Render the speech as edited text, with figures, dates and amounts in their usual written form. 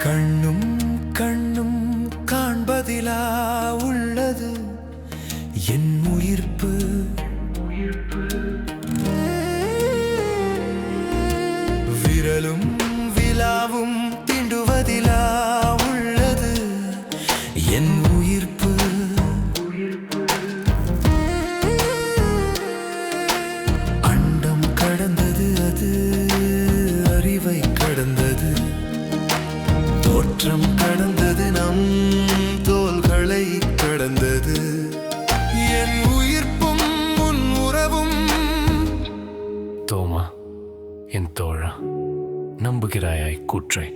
கண்ணும் கண்ணும் காண்பதிலா உள்ளது என் உயிர்ப்பு. விரலும் விலாவும் தீண்டுவதிலா உள்ளது என் உயிர்ப்பு. அண்டம் கடந்தது அது, அறிவை கடந்தது, தோற்றம் கடந்தது, நம் தோள்களை கடந்தது. என் உயிர்ப்பும் உன் உறவும். தோமா, என் தோழா, நம்புகிறாயாய் கூற்றை?